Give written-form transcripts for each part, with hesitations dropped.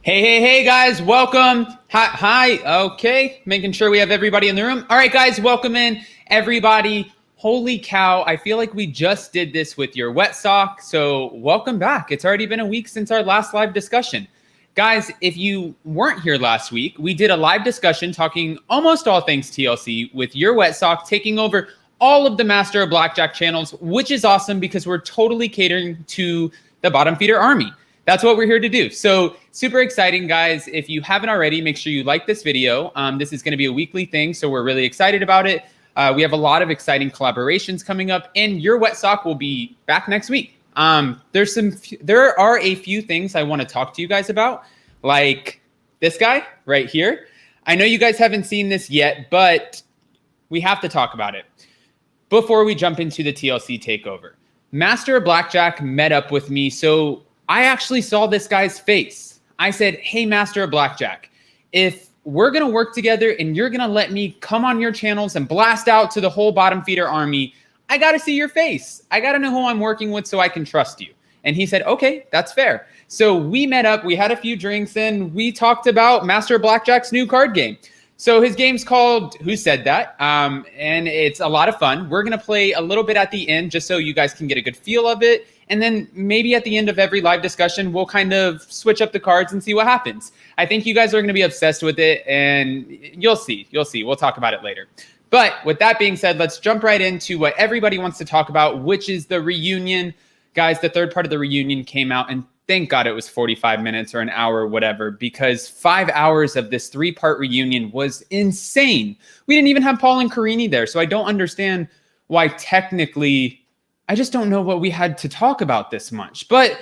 Hey, guys, welcome. Hi. Okay, making sure we have everybody in the room. All right, guys, welcome in everybody. Holy cow, I feel like we just did this with your wet sock. So welcome back. It's already been a week since our last live discussion. Guys, if you weren't here last week, we did a live discussion talking almost all things TLC with your wet sock taking over all of the Master of BlackJack channels, which is awesome because we're totally catering to the bottom feeder army. That's what we're here to do. So super exciting, guys. If you haven't already, make sure you like this video. This is going to be a weekly thing, so we're really excited about it. We have a lot of exciting collaborations coming up, and your wet sock will be back next week. There are a few things I want to talk to you guys about, like this guy right here. I know you guys haven't seen this yet, but we have to talk about it before we jump into the TLC takeover. Master of BlackJack met up with me, so I actually saw this guy's face. I said, hey, Master of BlackJack, if we're going to work together and you're going to let me come on your channels and blast out to the whole bottom feeder army, I got to see your face. I got to know who I'm working with so I can trust you. And he said, okay, that's fair. So we met up, we had a few drinks, and we talked about Master of BlackJack's new card game. So his game's called Who Said That? And it's a lot of fun. We're going to play a little bit at the end just so you guys can get a good feel of it. And then maybe at the end of every live discussion, we'll kind of switch up the cards and see what happens. I think you guys are going to be obsessed with it, and you'll see. We'll talk about it later. But with that being said, let's jump right into what everybody wants to talk about, which is the reunion. Guys, the third part of the reunion came out, and thank God it was 45 minutes or an hour, whatever, because 5 hours of this 3-part reunion was insane. We didn't even have Paul and Karini there, so I don't understand why technically, I just don't know what we had to talk about this much. But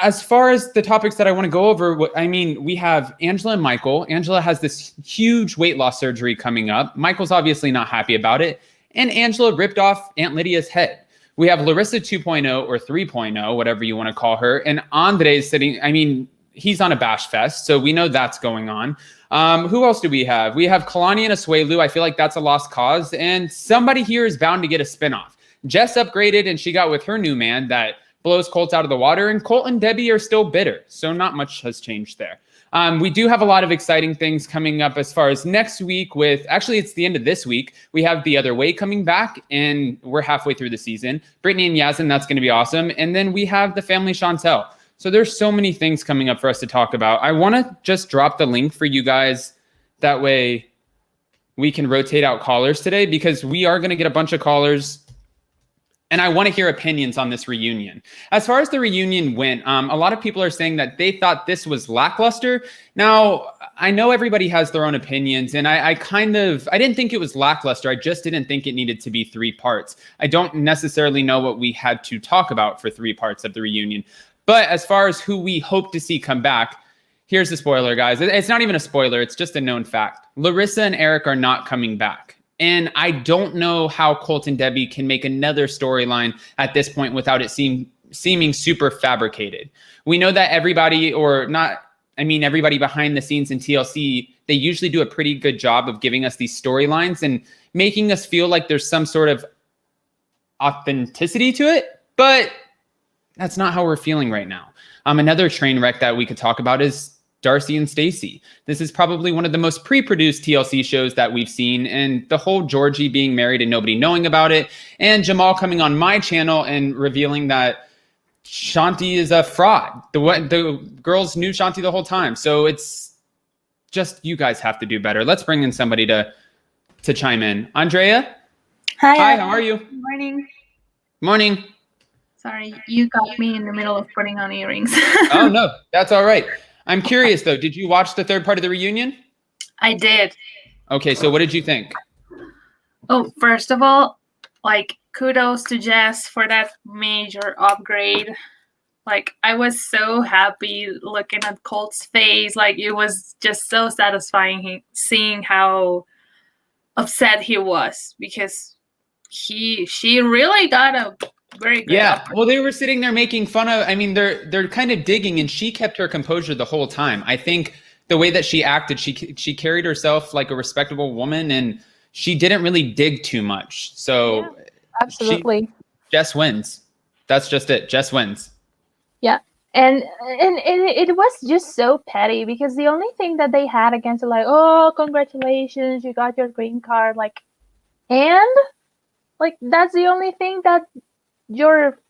as far as the topics that I want to go over, we have Angela and Michael. Angela has this huge weight loss surgery coming up. Michael's obviously not happy about it. And Angela ripped off Aunt Lydia's head. We have Larissa 2.0 or 3.0, whatever you want to call her. And Andre's sitting, he's on a bash fest, so we know that's going on. Who else do we have? We have Kalani and Asuelu. I feel like that's a lost cause. And somebody here is bound to get a spinoff. Jess upgraded, and she got with her new man that blows Colt out of the water, and Colt and Debbie are still bitter, so not much has changed there. We do have a lot of exciting things coming up as far as next week actually it's the end of this week. We have The Other Way coming back, and we're halfway through the season. Brittany and Yazin, that's going to be awesome. And then we have The Family Chantel. So there's so many things coming up for us to talk about. I want to just drop the link for you guys. That way we can rotate out callers today, because we are going to get a bunch of callers. And I want to hear opinions on this reunion. As far as the reunion went, a lot of people are saying that they thought this was lackluster. Now, I know everybody has their own opinions, and I didn't think it was lackluster. I just didn't think it needed to be 3 parts. I don't necessarily know what we had to talk about for 3 parts of the reunion. But as far as who we hope to see come back, here's the spoiler, guys. It's not even a spoiler. It's just a known fact. Larissa and Eric are not coming back. And I don't know how Colt and Debbie can make another storyline at this point without it seeming super fabricated. We know that everybody behind the scenes in TLC, they usually do a pretty good job of giving us these storylines and making us feel like there's some sort of authenticity to it. But that's not how we're feeling right now. Another train wreck that we could talk about is Darcy and Stacy. This is probably one of the most pre-produced TLC shows that we've seen, and the whole Georgie being married and nobody knowing about it, and Jamal coming on my channel and revealing that Shanti is a fraud. The girls knew Shanti the whole time. So it's just, you guys have to do better. Let's bring in somebody to chime in. Andrea? Hi, how are you? Good morning. Morning. Sorry, you got me in the middle of putting on earrings. Oh, no, that's all right. I'm curious, though. Did you watch the 3rd part of the reunion? I did. Okay, so what did you think? Oh, first of all, kudos to Jess for that major upgrade. I was so happy looking at Colt's face. It was just so satisfying seeing how upset he was, because she really got a very good. Yeah, well, they were sitting there making fun of, they're kind of digging, and she kept her composure the whole time. I think the way that she acted, she carried herself like a respectable woman, and she didn't really dig too much. So yeah, absolutely. Jess wins. That's just it. Jess wins. Yeah. it was just so petty because the only thing that they had against it, like, oh, congratulations, you got your green card, like, and like that's the only thing that your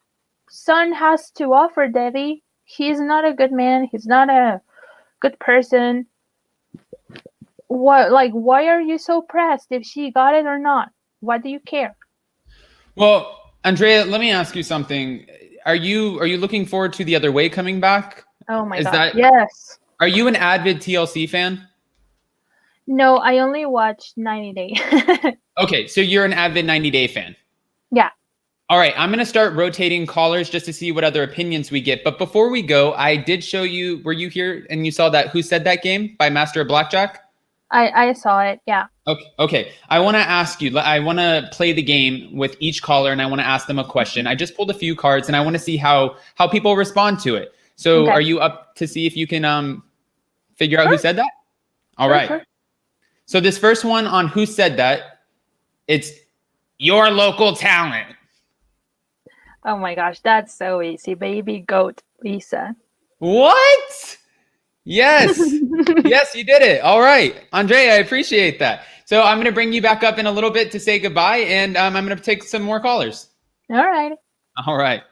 son has to offer, Debbie. He's not a good man. He's not a good person. What, like, why are you so pressed if she got it or not? Why do you care? Well, Andrea, let me ask you something. Are you looking forward to The Other Way coming back? Oh my Is god. that Yes. Are you an avid TLC fan? No, I only watched 90 Day. Okay, so you're an avid 90 Day fan. Yeah. All right, I'm going to start rotating callers just to see what other opinions we get. But before we go, I did show you, were you here and you saw that Who Said That game by Master of BlackJack? I saw it. Yeah. Okay. I want to ask you, I want to play the game with each caller and I want to ask them a question. I just pulled a few cards and I want to see how people respond to it. So Okay. are you up to see if you can figure out who said that? All right. Sure. So this first one on Who Said That, it's your local talent. Oh my gosh, that's so easy. Baby goat Lisa. What? Yes. Yes, you did it. All right. Andrea, I appreciate that. So I'm going to bring you back up in a little bit to say goodbye, and I'm going to take some more callers. All right. All right.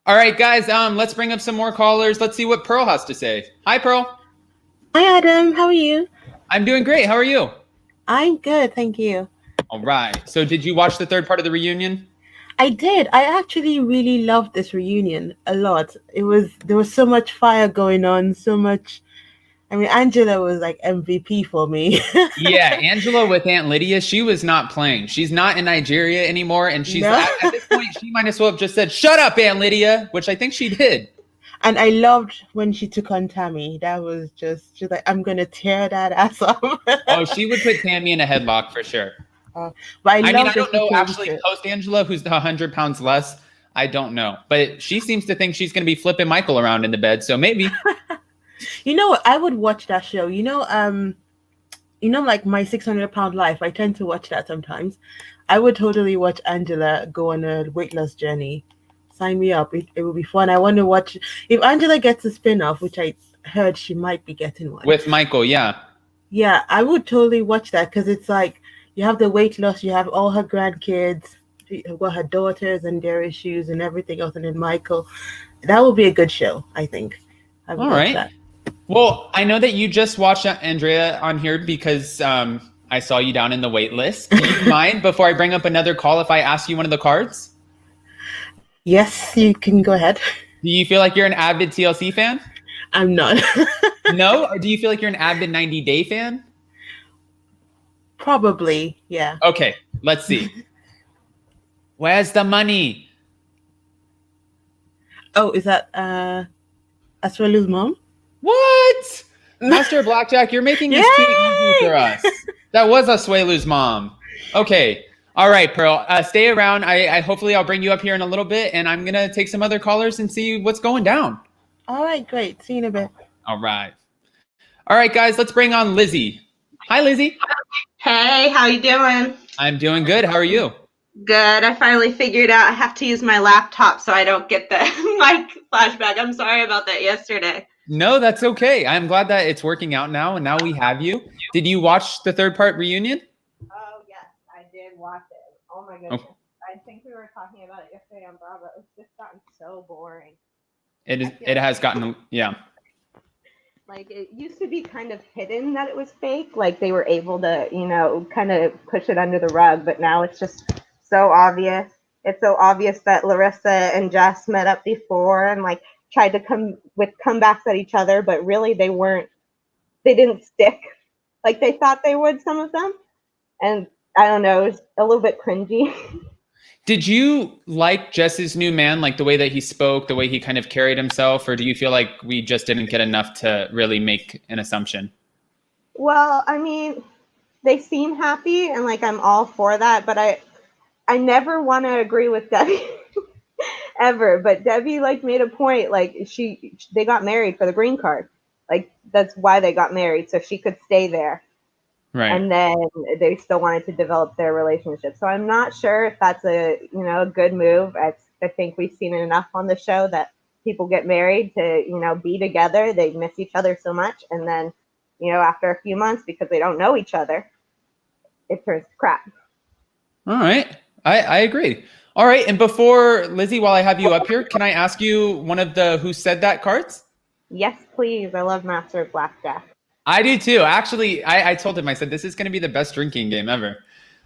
All right, guys, let's bring up some more callers. Let's see what Pearl has to say. Hi, Pearl. Hi, Adam. How are you? I'm doing great. How are you? I'm good, thank you. All right. So did you watch the third part of the reunion? I did. I actually really loved this reunion a lot. There was so much fire going on, so much. I mean, Angela was like MVP for me. Yeah, Angela with Aunt Lydia, she was not playing. She's not in Nigeria anymore, and she's No. at this point, she might as well have just said, "Shut up, Aunt Lydia," which I think she did. And I loved when she took on Tammy. That was just, she's like, I'm gonna tear that ass up. Oh, she would put Tammy in a headlock for sure. But I mean, I loved don't that she know changed actually it. post Angela, who's 100 pounds less. I don't know, but she seems to think she's going to be flipping Michael around in the bed. So maybe. You know what? I would watch that show. Like My 600-Pound Life. I tend to watch that sometimes. I would totally watch Angela go on a weight loss journey. Sign me up. It will be fun. I want to watch if Angela gets a spin-off, which I heard she might be getting one. With Michael, yeah. Yeah, I would totally watch that because it's like you have the weight loss, you have all her grandkids, well, her daughters and their issues and everything else, and then Michael. That would be a good show, I think. I would All watch right. that. Well, I know that you just watched Andrea on here because I saw you down in the wait list. Do you mind, before I bring up another call, if I ask you one of the cards? Yes, you can go ahead. Do you feel like you're an avid TLC fan? I'm not. No? Or do you feel like you're an avid 90 Day fan? Probably, yeah. Okay, let's see. Where's the money? Oh, is that Asuelu's mom? What? Master of BlackJack, you're making this too easy for us. That was Asuelu's mom. Okay. All right, Pearl. Stay around. Hopefully I'll bring you up here in a little bit, and I'm gonna take some other callers and see what's going down. All right, great. See you in a bit. All right. All right, guys. Let's bring on Lizzie. Hi, Lizzie. Hey, how you doing? I'm doing good. How are you? Good. I finally figured out I have to use my laptop so I don't get the mic flashback. I'm sorry about that yesterday. No, that's okay. I'm glad that it's working out now, and now we have you. Did you watch the third part reunion? Oh, yes, I did watch it. Oh, my goodness. I think we were talking about it yesterday on Bravo. It's just gotten so boring. It has gotten, yeah. Like, it used to be kind of hidden that it was fake. Like, they were able to, kind of push it under the rug. But now it's just so obvious. It's so obvious that Larissa and Jess met up before and, like, tried to come with comebacks at each other. But really, they didn't stick like they thought they would, some of them. And I don't know, it was a little bit cringy. Did you like Jess's new man, like the way that he spoke, the way he kind of carried himself, or do you feel like we just didn't get enough to really make an assumption? Well, I mean, they seem happy, and like I'm all for that, but I never want to agree with Debbie ever. But Debbie like made a point, like they got married for the green card, like that's why they got married, so she could stay there. Right. And then they still wanted to develop their relationship. So I'm not sure if that's a good move. I think we've seen it enough on the show that people get married to, be together. They miss each other so much. And then, after a few months, because they don't know each other, it turns to crap. All right. I agree. All right. And before, Lizzie, while I have you up here, can I ask you one of the Who Said That cards? Yes, please. I love Master of BlackJack. I do too. Actually, I told him, I said, this is going to be the best drinking game ever.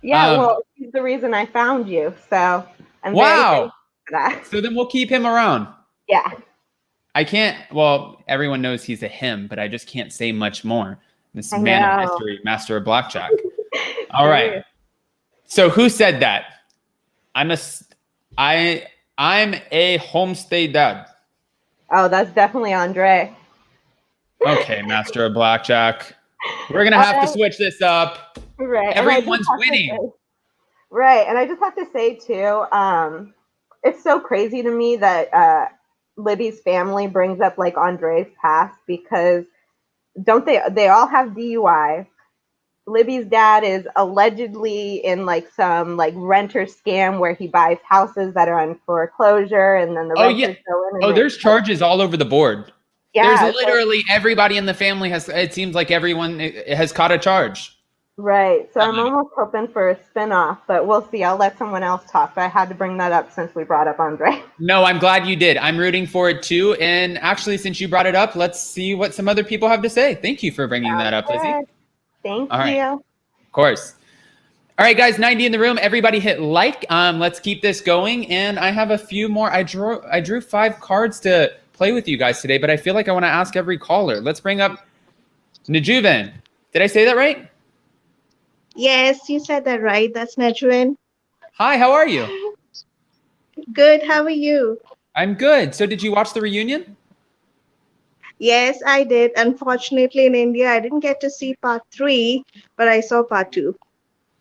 Yeah, well, he's the reason I found you. So I'm very thankful for that. So then we'll keep him around. Yeah. I can't, well, everyone knows he's a him, but I just can't say much more. This man of mystery, Master of BlackJack. All right. So who said that? I'm a homestay dad. Oh, that's definitely Andre. Okay, Master of BlackJack. We're going to have to switch this up. Right. Everyone's winning. Right. And I just have to say, too, it's so crazy to me that Libby's family brings up, like, Andre's past, because they all have DUI. Libby's dad is allegedly in, like, some, like, renter scam where he buys houses that are on foreclosure, and then the renters go in. And there's charges all over the board. Yeah, there's literally everybody in the family it seems like everyone has caught a charge. Right. So I'm almost hoping for a spinoff, but we'll see. I'll let someone else talk. But I had to bring that up since we brought up Andre. No, I'm glad you did. I'm rooting for it too. And actually, since you brought it up, let's see what some other people have to say. Thank you for bringing that up, Lizzie. Thank you. Of course. All right, guys, 90 in the room. Everybody hit like. Let's keep this going. And I have a few more. I drew 5 cards to play with you guys today, but I feel like I want to ask every caller. Let's bring up Najuven. Did I say that right? Yes, you said that right. That's Najuven. Hi, how are you? Good. How are you? I'm good. So did you watch the reunion? Yes, I did. Unfortunately, in India, I didn't get to see part 3, but I saw part 2.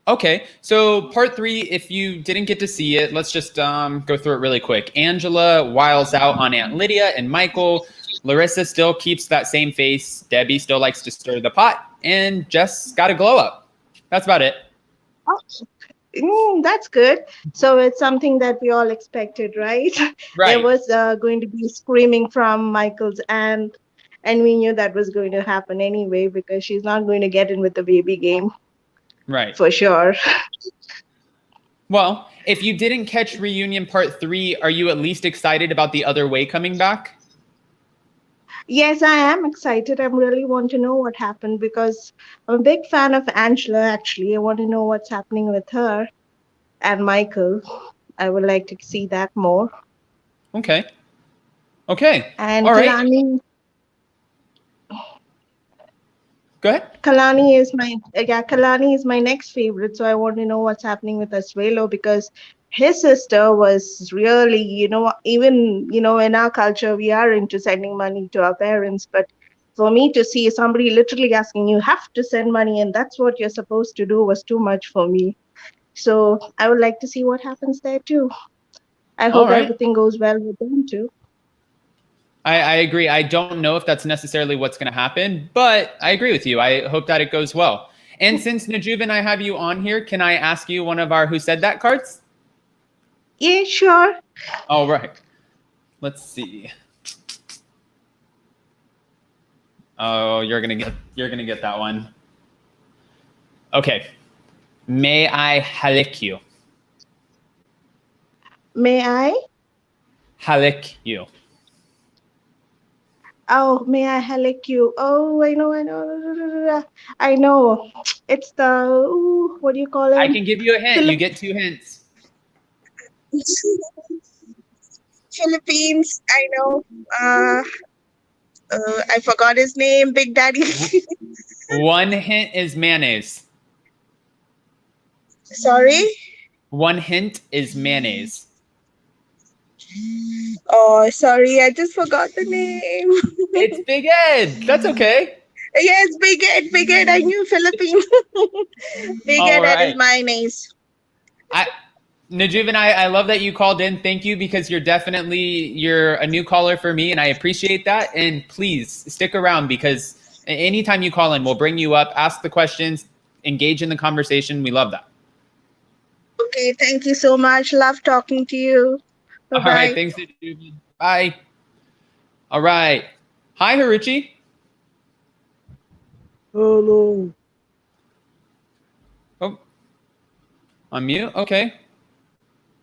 Okay, so part 3, if you didn't get to see it, let's just go through it really quick. Angela wiles out on Aunt Lydia and Michael. Larissa still keeps that same face. Debbie still likes to stir the pot. And Jess got a glow up. That's about it. Oh, that's good. So it's something that we all expected, right? Right. There was going to be screaming from Michael's aunt, and we knew that was going to happen anyway because she's not going to get in with the baby game. Right. For sure. Well, if you didn't catch reunion part 3, are you at least excited about the other way coming back? Yes, I am excited. I really want to know what happened because I'm a big fan of Angela, actually. I want to know what's happening with her and Michael. I would like to see that more. Okay. And all right. Kalani. Go ahead. Kalani is my next favorite. So I want to know what's happening with Asuelo because his sister was really, even, in our culture, we are into sending money to our parents. But for me to see somebody literally asking you have to send money and that's what you're supposed to do was too much for me. So I would like to see what happens there too. I hope everything goes well with them too. I agree. I don't know if that's necessarily what's going to happen, but I agree with you. I hope that it goes well. And since Najuven, I have you on here, can I ask you one of our Who Said That cards? Yeah, sure. All right. Let's see. Oh, you're gonna get that one. Okay. May I halik you? May I? Halik you. Oh, may I halik you? Oh, I know. It's the, what do you call it? I can give you a hint. You get 2 hints. Philippines, I know. I forgot his name, Big Daddy. 1 hint is mayonnaise. Sorry? 1 hint is mayonnaise. Oh, sorry, I just forgot the name. It's Big Ed. That's okay. Yes, Big Ed. I knew Philippines. Big Ed, that is mayonnaise. Najuven, I love that you called in. Thank you because you're a new caller for me and I appreciate that. And please stick around because anytime you call in, we'll bring you up, ask the questions, engage in the conversation. We love that. Okay, thank you so much. Love talking to you. Bye-bye. All right, thanks, Najuven. Bye. All right. Hi, Haruchi. Hello. Oh, on mute. Okay.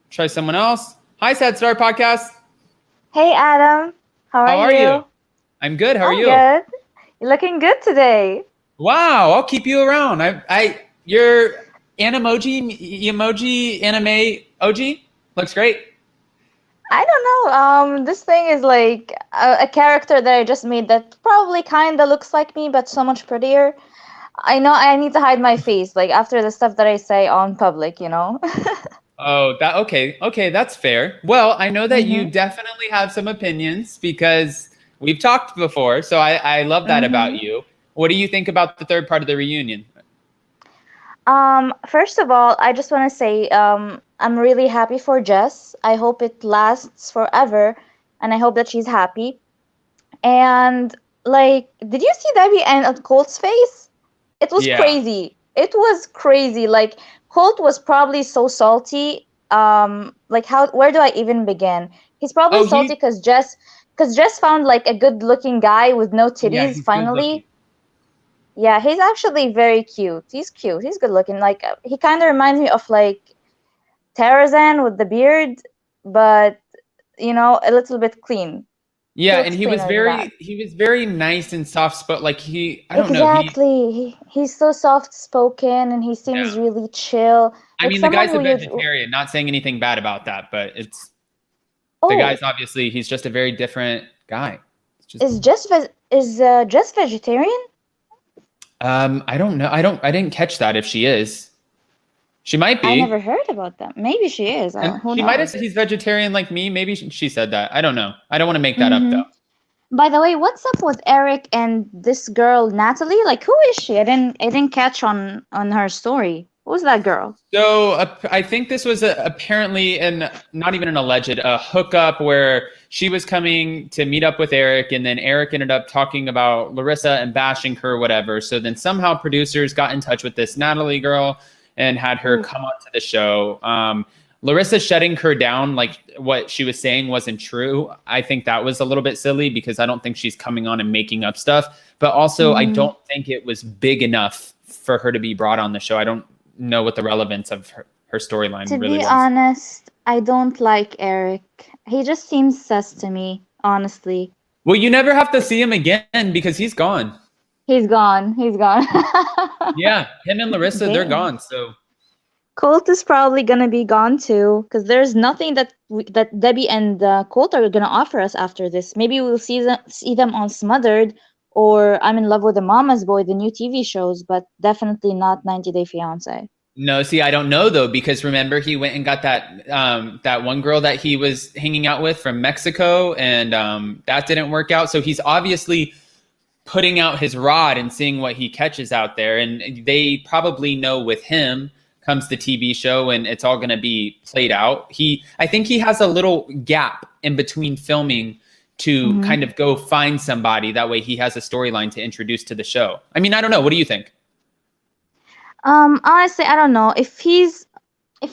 Try someone else. Hi, Sad Star Podcast. Hey Adam, how How are are you? you? I'm good. How are I'm you? good. You're looking good today. Wow, I'll keep you around. Your emoji anime OG looks great. I don't know. This thing is like a character that I just made that probably kind of looks like me, but so much prettier. I know I need to hide my face, like after the stuff that I say on public, you know? Oh, that okay. Okay, that's fair. Well, I know that you Mm-hmm. definitely have some opinions because we've talked before. So I love that about Mm-hmm. you. What do you think about the third part of the reunion? First of all, I just want to say, I'm really happy for Jess. I hope it lasts forever, and I hope that she's happy. And like, did you see Debbie and Colt's face? It was Yeah. crazy. It was crazy. Like Colt was probably so salty. Like how? Where do I even begin? He's probably Oh, salty because Jess found like a good-looking guy with no yeah, titties he's good looking. finally. Yeah, he's actually very cute. He's cute. He's good looking. Like he kind of reminds me of like Tarzan with the beard, but you know, a little bit clean. He Yeah, and looks cleaner than that. he was very nice and soft spoken. Like I don't know, Exactly. He's so soft spoken and he yeah. seems really chill. I Like mean, the someone guy's a who you'd. vegetarian. Not saying anything bad about that, but the Oh, guy's obviously he's just a very different guy. It's just Just vegetarian? I don't know. I didn't catch that if she is. She might I be. never heard about that. Maybe she is. And Who she might have knows? said he's vegetarian like me. Maybe she said that. I don't know. I don't want to make that up Mm-hmm. though. By the way, what's up with Eric and this girl Natalie? Like, who is she? I didn't catch on her story. Who's that girl? So I think this was apparently not even an alleged a hookup where she was coming to meet up with Eric, and then Eric ended up talking about Larissa and bashing her, whatever. So then somehow producers got in touch with this Natalie girl and had her come onto the show. Larissa shutting her down, like what she was saying wasn't true. I think that was a little bit silly because I don't think she's coming on and making up stuff. But also, I don't think it was big enough for her to be brought on the show. I don't know what the relevance of her storyline To really be was. honest, I don't like Eric. He just seems sus to me, honestly. Well, you never have to see him again because he's gone. He's gone. He's gone. Yeah, him and Larissa, they're Damn. gone. So Colt is probably gonna be gone too, because there's nothing that Debbie and Colt are gonna offer us after this. Maybe we'll see them on Smothered or I'm in Love with a Mama's Boy, the new TV shows, but definitely not 90 Day Fiance. no, see, I don't know though because remember he went and got that one girl that he was hanging out with from Mexico, and that didn't work out. So he's obviously putting out his rod and seeing what he catches out there, and they probably know with him comes the TV show and it's all going to be played out. I think he has a little gap in between filming to kind of go find somebody. That way he has a storyline to introduce to the show. I mean, I don't know. What do you think? Honestly, I don't know if he's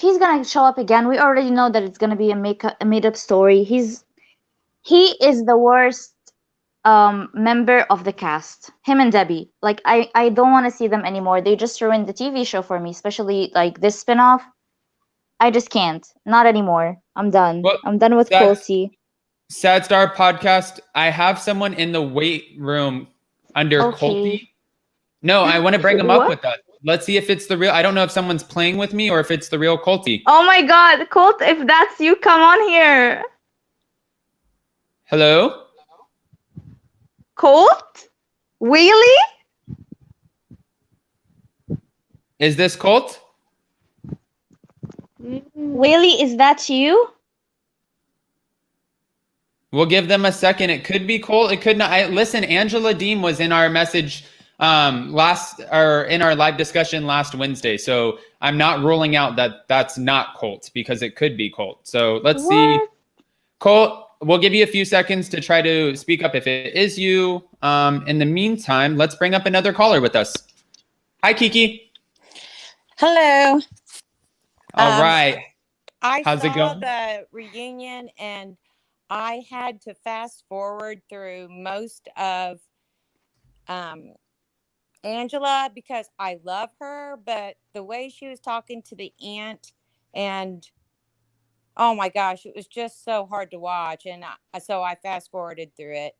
gonna show up again. We already know that it's gonna be a made up story. He is the worst member of the cast. Him and Debbie. Like I don't want to see them anymore. They just ruined the TV show for me, especially like this spinoff. I just can't. Not anymore. I'm done. Well, I'm done with Colty. Sad Star Podcast. I have someone in the weight room under Okay. Colty. No, I want to bring him up What? with us. Let's see if it's the real. I don't know if someone's playing with me or if it's the real Colty. Oh my God, Colt! If that's you, come on here. Hello? Colt? Really? Is this Colt? Really? Is that you? We'll give them a second. It could be Colt. It could not. Listen, Angela Deem was in our message in our live discussion last Wednesday. So I'm not ruling out that that's not Colt because it could be Colt. So let's see. Colt, we'll give you a few seconds to try to speak up if it is you. In the meantime, let's bring up another caller with us. Hi, Kiki. Hello. All right. I How's it saw going? the reunion and I had to fast forward through most of Angela because I love her, but the way she was talking to the aunt, and oh my gosh, it was just so hard to watch. And so I fast forwarded through it.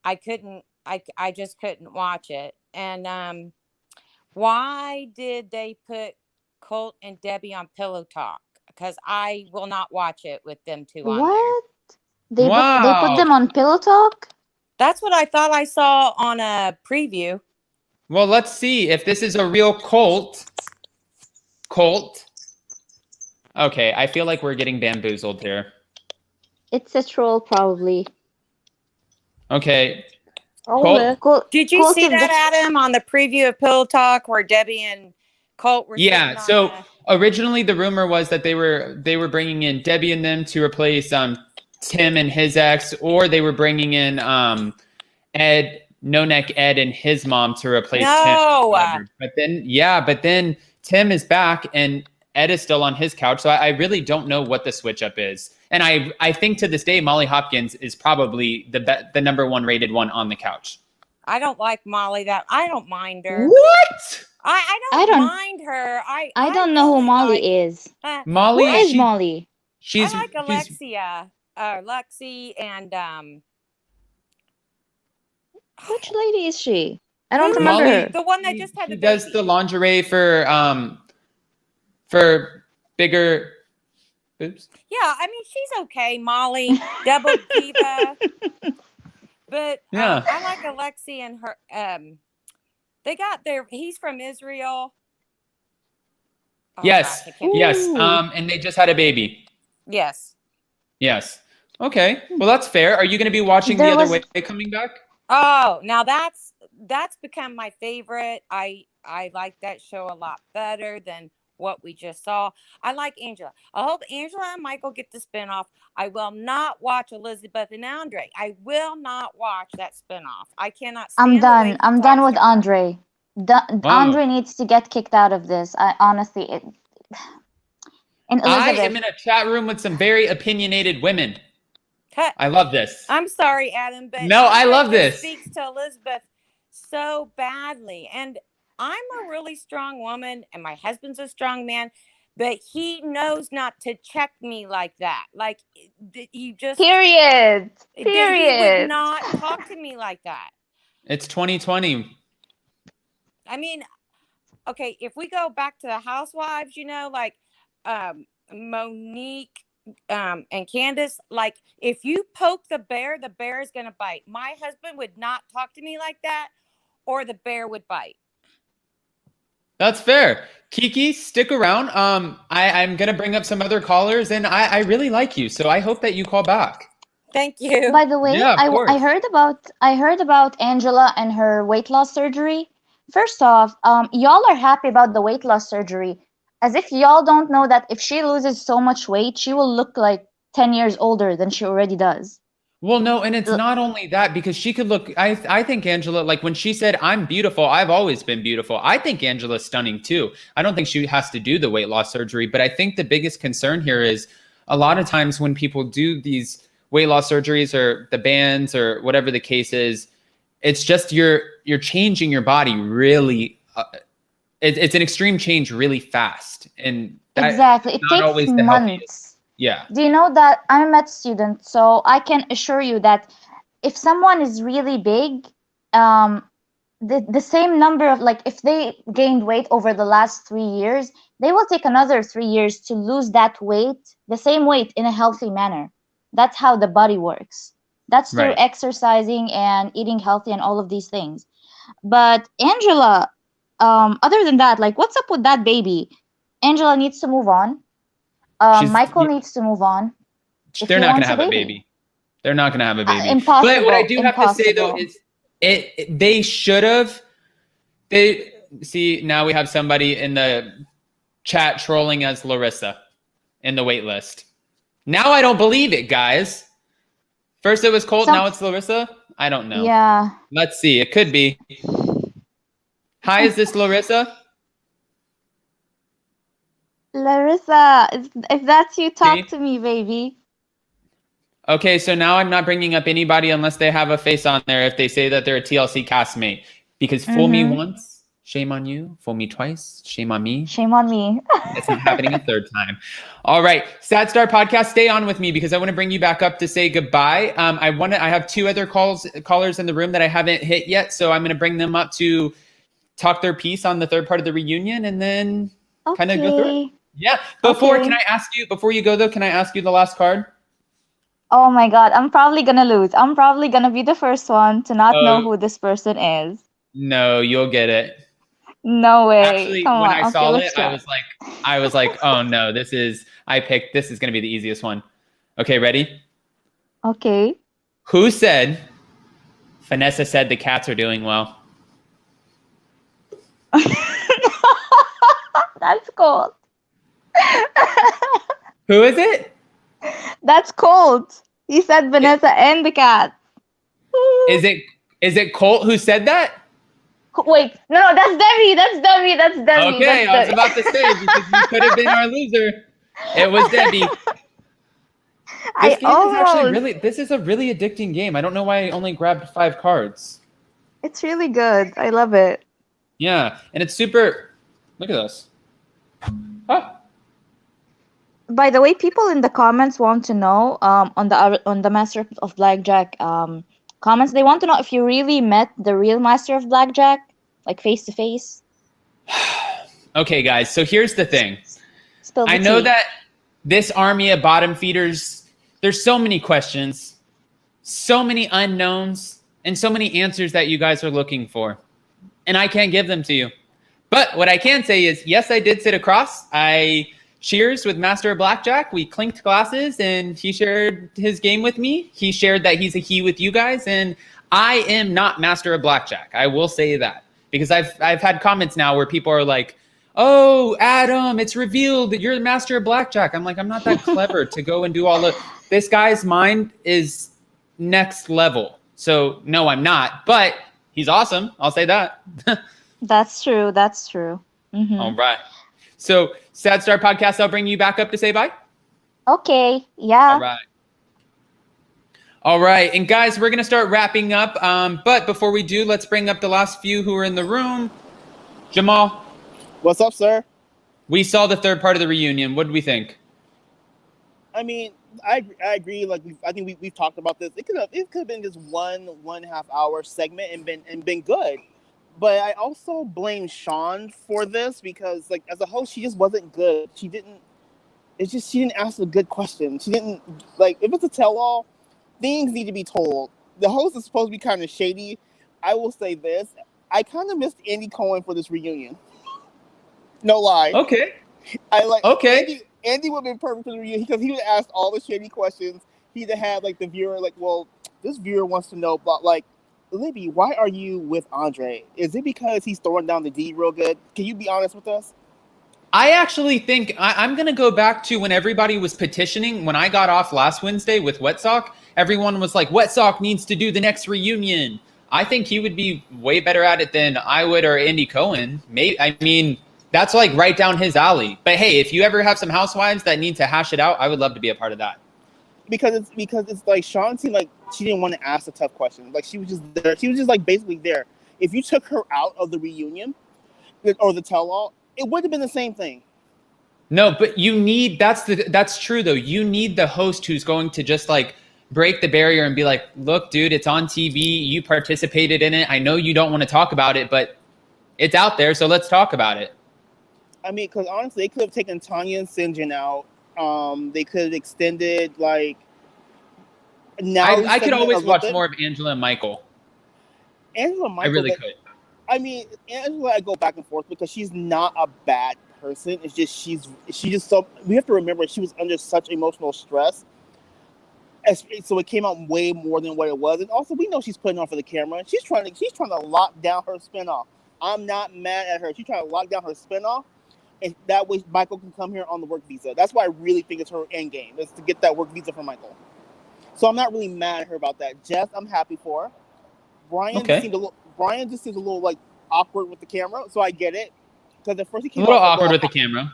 I couldn't, I just couldn't watch it. And why did they put Colt and Debbie on Pillow Talk? Because I will not watch it with them two on there. What? They put Wow. them on Pillow Talk? That's what I thought I saw on a preview. Well, let's see if this is a real Colt. Colt. Okay, I feel like we're getting bamboozled here. It's a troll, probably. Okay. Only. Did you Colt see is that, Adam, on the preview of Pillow Talk where Debbie and Colt were Yeah, sitting so on originally the rumor was that they were bringing in Debbie and them to replace Tim and his ex, or they were bringing in Ed, No Neck Ed and his mom to replace Tim. But then Tim is back and Ed is still on his couch. So I really don't know what the switch up is. And I think to this day, Molly Hopkins is probably the number one rated one on the couch. I don't like Molly. I don't mind her. What? I don't mind her. I don't know who really Molly is. Molly, Who is Molly? She's I like Alexia, Lexi, and Which lady is she? I don't remember Molly, her. the one that just had she the baby. does the lingerie for bigger boobs. Yeah, I mean she's okay, Molly, double diva. But Yeah. I like Alexi and her. They got he's from Israel. Oh, Yes. gosh, I can't- Yes. Ooh. And they just had a baby. Yes. Yes. Okay. Well, that's fair. Are you going to be watching There The Other was- Way coming back? Oh, now that's become my favorite. I like that show a lot better than what we just saw. I like Angela. I hope Angela and Michael get the spinoff. I will not watch Elizabeth and Andre. I will not watch that spinoff. I cannot stand I'm the done. way he I'm done talks with to her. Andre. Andre needs to get kicked out of this. And I Elizabeth. am in a chat room with some very opinionated women. Cut. I love this. I'm sorry, Adam, but No, I Andre love just this. speaks to Elizabeth so badly, and I'm a really strong woman, and my husband's a strong man, but he knows not to check me like that. Like he just Period. He Period. would not talk to me like that. It's 2020. I mean, okay, if we go back to the housewives, like Monique and Candace, like if you poke the bear is going to bite. My husband would not talk to me like that, or the bear would bite. That's fair. Kiki, stick around. I'm going to bring up some other callers, and I really like you, so I hope that you call back. Thank you. By the way, Yeah, of I course. heard about Angela and her weight loss surgery. First off, y'all are happy about the weight loss surgery, as if y'all don't know that if she loses so much weight, she will look like 10 years older than she already does. Well, no, and it's not only that, because she could look, I think Angela, like when she said, I'm beautiful, I've always been beautiful. I think Angela's stunning too. I don't think she has to do the weight loss surgery, but I think the biggest concern here is a lot of times when people do these weight loss surgeries or the bands or whatever the case is, it's just you're changing your body really. It's an extreme change really fast, and Exactly, it not always takes the healthiest. months. Yeah. Do you know that I'm a med student, so I can assure you that if someone is really big, the same number of, like, if they gained weight over the last 3 years, they will take another 3 years to lose that weight, the same weight, in a healthy manner. That's how the body works. That's through Right. exercising and eating healthy and all of these things. But Angela, other than that, like, what's up with that baby? Angela needs to move on. Michael needs to move on. if They're he not going wants to a have a baby. baby. They're not going to have a baby. Impossible. But what I do have to say though Impossible. is they should have. They see now we have somebody in the chat trolling as Larissa in the wait list. Now I don't believe it, guys. First it was Colt, now it's Larissa. I don't know. Yeah. Let's see. It could be. Hi, is this Larissa? Larissa, if that's you, talk See? to me, baby. Okay, so now I'm not bringing up anybody unless they have a face on there if they say that they're a TLC castmate. Because fool me once, shame on you. Fool me twice, shame on me. Shame on me. It's not happening a third time. All right, Sad Star Podcast, stay on with me because I want to bring you back up to say goodbye. I have two other callers in the room that I haven't hit yet, so I'm going to bring them up to talk their piece on the third part of the reunion and then kind of go through it. Yeah. Can I ask you, before you go though, can I ask you the last card? Oh my God, I'm probably gonna lose. I'm probably gonna be the first one to not know who this person is. No, you'll get it. No way. Actually, Come when on. I saw let's it, try. I was like, oh no, this is gonna be the easiest one. Okay, ready? Okay. Who said Vanessa said the cats are doing well? That's cold. Who is it? That's cold. He said Vanessa and the cat. Is it Colt who said that? Wait, no, that's Debbie. That's Debbie. Okay, that's I was about to say because you could have been our loser. It was Debbie. This is a really addicting game. I don't know why I only grabbed 5 cards. It's really good. I love it. Yeah, and it's super. Look at this. Huh. By the way, people in the comments want to know on the Master of BlackJack comments. They want to know if you really met the real Master of BlackJack, like face to face. Okay, guys. So here's the thing. I know that this army of bottom feeders. There's so many questions, so many unknowns, and so many answers that you guys are looking for, and I can't give them to you. But what I can say is, yes, I did sit across. I cheers with Master of BlackJack. We clinked glasses and he shared his game with me. He shared that he's a he with you guys. And I am not Master of BlackJack. I will say that because I've had comments now where people are like, oh, Adam, it's revealed that you're the Master of BlackJack. I'm like, I'm not that clever to go and do all the, this guy's mind is next level. So no, I'm not, but he's awesome. I'll say that. That's true. That's true. Mm-hmm. All right. So, Sad Star Podcast, I'll bring you back up to say bye. Okay. Yeah. All right. All right. And guys, we're going to start wrapping up. But before we do, let's bring up the last few who are in the room. Jamal. What's up, sir? We saw the third part of the reunion. What did we think? I mean, I agree. Like, I think we've talked about this. It could have been just one and a half hour segment and been good. But I also blame Sean for this because, like, as a host, she just wasn't good. She didn't ask a good question. She didn't, like, if it's a tell-all, things need to be told. The host is supposed to be kind of shady. I will say this. I kind of missed Andy Cohen for this reunion. No lie. Okay. Andy would have been perfect for the reunion because he would have asked all the shady questions. He'd have had, like, the viewer, like, well, this viewer wants to know, but, like, Libby, why are you with Andre? Is it because he's throwing down the D real good? Can you be honest with us? I actually think I'm going to go back to when everybody was petitioning. When I got off last Wednesday with Wet Sock, everyone was like, Wet Sock needs to do the next reunion. I think he would be way better at it than I would or Andy Cohen. I mean, that's like right down his alley. But hey, if you ever have some housewives that need to hash it out, I would love to be a part of that. Because it's like Sean seemed like she didn't want to ask the tough questions. Like she was just there. She was just like basically there. If you took her out of the reunion or the tell-all, it would have been the same thing. No, but you need that's true though. You need the host who's going to just like break the barrier and be like, look, dude, it's on TV. You participated in it. I know you don't want to talk about it, but it's out there, so let's talk about it. I mean, because honestly, they could have taken Tanya and Sinjin out. They could have extended like. Now I could always watch more of Angela and Michael. Angela and Michael, I really could. I mean, Angela, I go back and forth because she's not a bad person. It's just she just so we have to remember she was under such emotional stress. So it came out way more than what it was, and also we know she's putting on for the camera. She's trying to lock down her spinoff. I'm not mad at her. She's trying to lock down her spinoff, and that way Michael can come here on the work visa. That's why I really think it's her end game is to get that work visa for Michael. So I'm not really mad at her about that. Jess, I'm happy for her. Brian just seems a little like awkward with the camera, so I get it. Because at first he came a little awkward with the camera.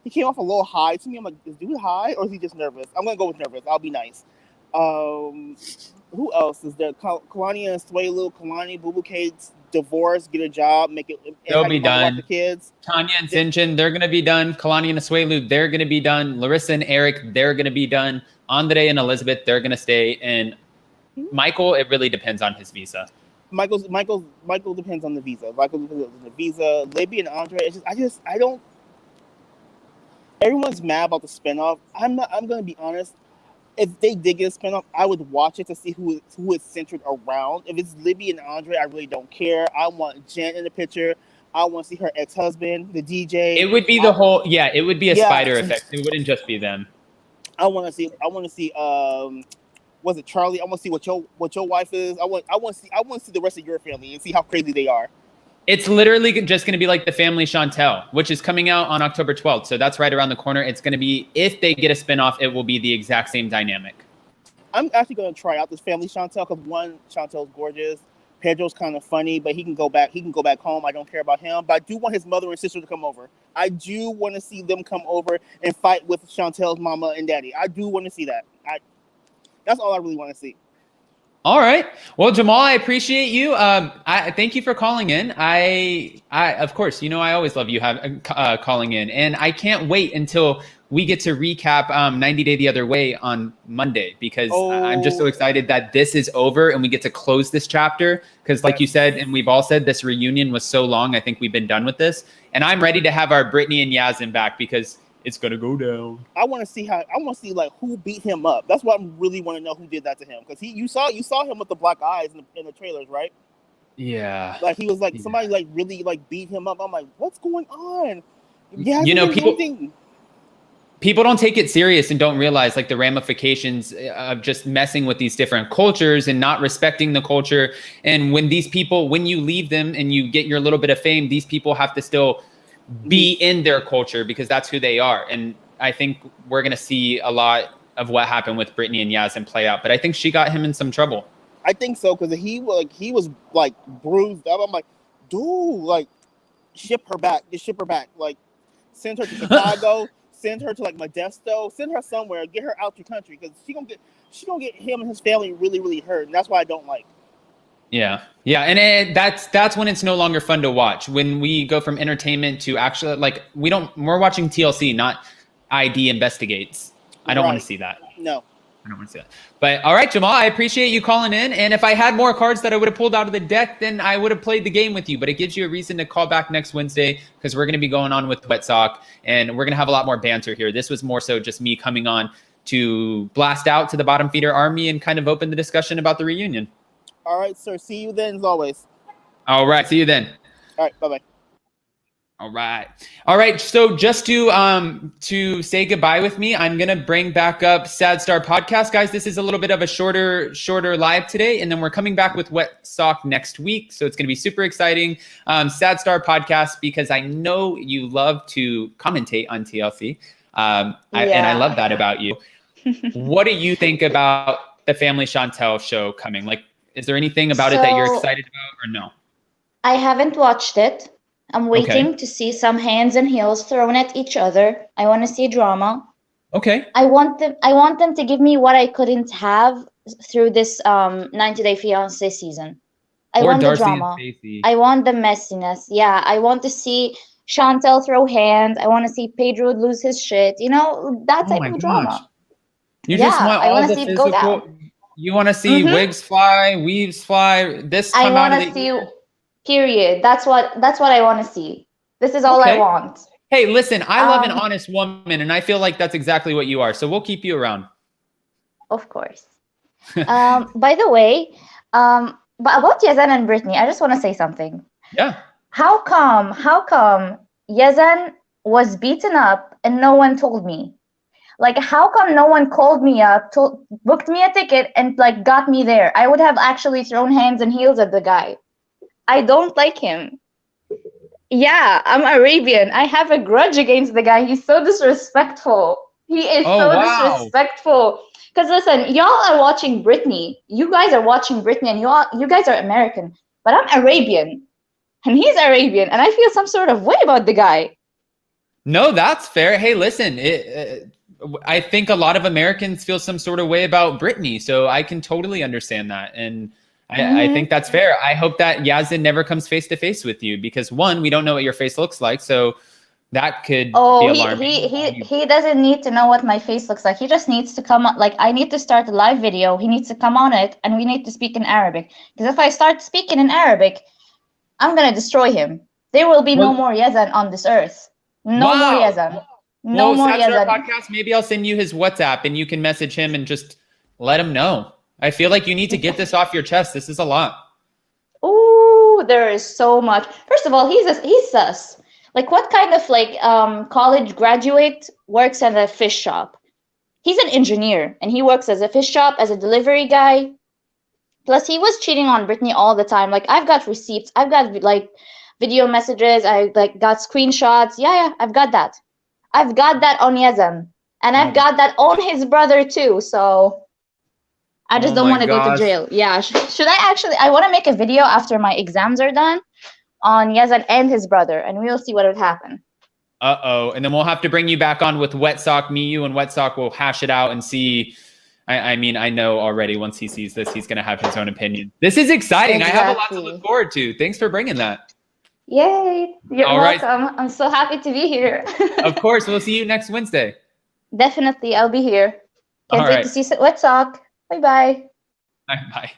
He came off a little high to me. I'm like, is dude high or is he just nervous? I'm gonna go with nervous. I'll be nice. Who else is there? Kalani and Swelu, Kalani, Boo Boo Kate's divorce, get a job, make it, and They'll have be your mom watch done. the kids. Tanya and Sinjin, they're going to be done. Kalani and Asuelu, they're going to be done. Larissa and Eric, they're going to be done. Andre and Elizabeth, they're going to stay. And Michael, it really depends on his visa. Michael depends on the visa. Michael depends on the visa. Libby and Andre, I don't. Everyone's mad about the spinoff. I'm going to be honest. If they did get a spinoff, I would watch it to see who it's centered around. If it's Libby and Andre, I really don't care. I want Jen in the picture. I want to see her ex-husband, the DJ. It would be it would be a spider effect. It wouldn't just be them. I want to see was it Charlie? I want to see what your wife is. I want to see the rest of your family and see how crazy they are. It's literally just going to be like The Family Chantel, which is coming out on October 12th. So that's right around the corner. It's going to be, if they get a spinoff, it will be the exact same dynamic. I'm actually going to try out this Family Chantel because one, Chantel's gorgeous. Pedro's kind of funny, but he can go back home. I don't care about him. But I do want his mother and sister to come over. I do want to see them come over and fight with Chantel's mama and daddy. I do want to see that. That's all I really want to see. All right. Well, Jamal, I appreciate you. I thank you for calling in. I of course, I always love you calling in, and I can't wait until we get to recap 90 Day the Other Way on Monday, because I'm just so excited that this is over and we get to close this chapter. Because like you said, and we've all said, this reunion was so long. I think we've been done with this, and I'm ready to have our Brittany and Yazin back because it's gonna go down. I want to see like who beat him up. That's what I really want to know, who did that to him, because you saw him with the black eyes in the trailers, right? Yeah. Like he was like somebody like really like beat him up. I'm like, what's going on? Yeah, people don't take it serious and don't realize like the ramifications of just messing with these different cultures and not respecting the culture. And when you leave them and you get your little bit of fame, these people have to still be in their culture because that's who they are. And I think we're going to see a lot of what happened with Brittany and Yazin play out. But I think she got him in some trouble. I think so, because he was like bruised up. I'm like, dude, like ship her back. Like send her to Chicago, send her to like Modesto, send her somewhere, get her out your country, because she gonna get him and his family really, really hurt. And that's why I don't like. Yeah. And that's when it's no longer fun to watch. When we go from entertainment to actually like, we're watching TLC, not ID investigates. I don't want to see that. No. I don't want to see that. But all right, Jamal, I appreciate you calling in. And if I had more cards that I would have pulled out of the deck, then I would have played the game with you. But it gives you a reason to call back next Wednesday, because we're going to be going on with Wet Sock and we're going to have a lot more banter here. This was more so just me coming on to blast out to the bottom feeder army and kind of open the discussion about the reunion. All right, sir. See you then, as always. All right. See you then. All right. Bye-bye. All right. So just to say goodbye with me, I'm going to bring back up Sad Star Podcast. Guys, this is a little bit of a shorter live today. And then we're coming back with Wet Sock next week. So it's going to be super exciting. Sad Star Podcast, because I know you love to commentate on TLC. And I love that about you. What do you think about the Family Chantel show coming? Like, is there anything about it that you're excited about or no? I haven't watched it. I'm waiting to see some hands and heels thrown at each other. I want to see drama. Okay. I want them to give me what I couldn't have through this 90 Day Fiancé season. I want Darcy the drama. And I want the messiness. Yeah, I want to see Chantel throw hands. I want to see Pedro lose his shit. That type of drama. You just want all the physical. You want to see wigs fly, weaves fly. This come out of the. I want to see. Period. That's what I want to see. This is all I want. Hey, listen, I love an honest woman, and I feel like that's exactly what you are. So we'll keep you around. Of course. By the way, but about Yazan and Brittany, I just want to say something. Yeah. How come Yazan was beaten up and no one told me? Like, how come no one called me up, booked me a ticket, and like got me there? I would have actually thrown hands and heels at the guy. I don't like him. Yeah, I'm Arabian. I have a grudge against the guy. He's so disrespectful. He is disrespectful. Because listen, y'all are watching Britney. You guys are watching Britney, and you guys are American. But I'm Arabian, and he's Arabian, and I feel some sort of way about the guy. No, that's fair. Hey, listen, I think a lot of Americans feel some sort of way about Britney, so I can totally understand that. And I think that's fair. I hope that Yazin never comes face to face with you because one, we don't know what your face looks like, so that could be alarming. He doesn't need to know what my face looks like. He just needs to come on. Like, I need to start a live video. He needs to come on it, and we need to speak in Arabic. Because if I start speaking in Arabic, I'm gonna destroy him. There will be no more Yazan on this earth. No more Yazan. No more Yazan. Podcast. Maybe I'll send you his WhatsApp, and you can message him and just let him know. I feel like you need to get this off your chest. This is a lot. Ooh, there is so much. First of all, he's sus. Like, what kind of college graduate works at a fish shop? He's an engineer, and he works as a fish shop, as a delivery guy. Plus, he was cheating on Britney all the time. Like, I've got receipts. I've got, like, video messages. I, like, got screenshots. Yeah, I've got that. I've got that on Yazan. And I've got that on his brother, too. So I just don't want to go to jail. Yeah. Should I actually? I want to make a video after my exams are done on Yazan and his brother, and we'll see what would happen. Uh-oh. And then we'll have to bring you back on with Wet Sock. Me, you, and Wet Sock will hash it out and see. I mean, I know already once he sees this, he's going to have his own opinion. This is exciting. Exactly. I have a lot to look forward to. Thanks for bringing that. Yay. You're welcome. Right. I'm so happy to be here. Of course. We'll see you next Wednesday. Definitely. I'll be here. Can't wait to see Wet Sock. Bye-bye. Bye.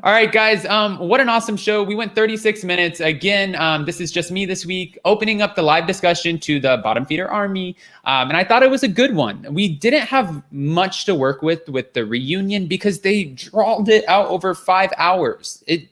All right, guys. What an awesome show. We went 36 minutes. Again, this is just me this week, opening up the live discussion to the Bottom Feeder Army. And I thought it was a good one. We didn't have much to work with the reunion because they drawled it out over 5 hours. It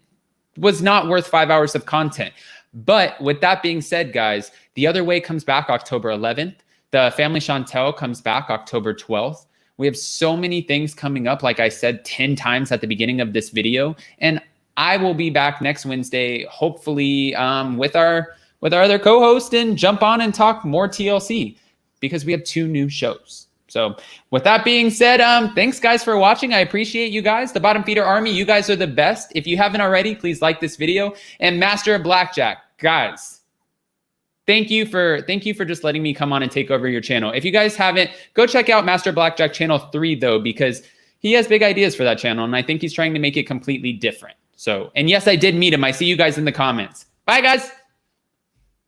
was not worth 5 hours of content. But with that being said, guys, The Other Way comes back October 11th. The Family Chantel comes back October 12th. We have so many things coming up, like I said 10 times at the beginning of this video. And I will be back next Wednesday, hopefully with our other co-host, and jump on and talk more TLC because we have 2 new shows. So with that being said, thanks guys for watching. I appreciate you guys. The Bottom Feeder Army, you guys are the best. If you haven't already, please like this video. And Master of BlackJack, guys, Thank you for just letting me come on and take over your channel. If you guys haven't, go check out Master BlackJack Channel 3 though, because he has big ideas for that channel, and I think he's trying to make it completely different. So, and yes, I did meet him. I see you guys in the comments. Bye, guys.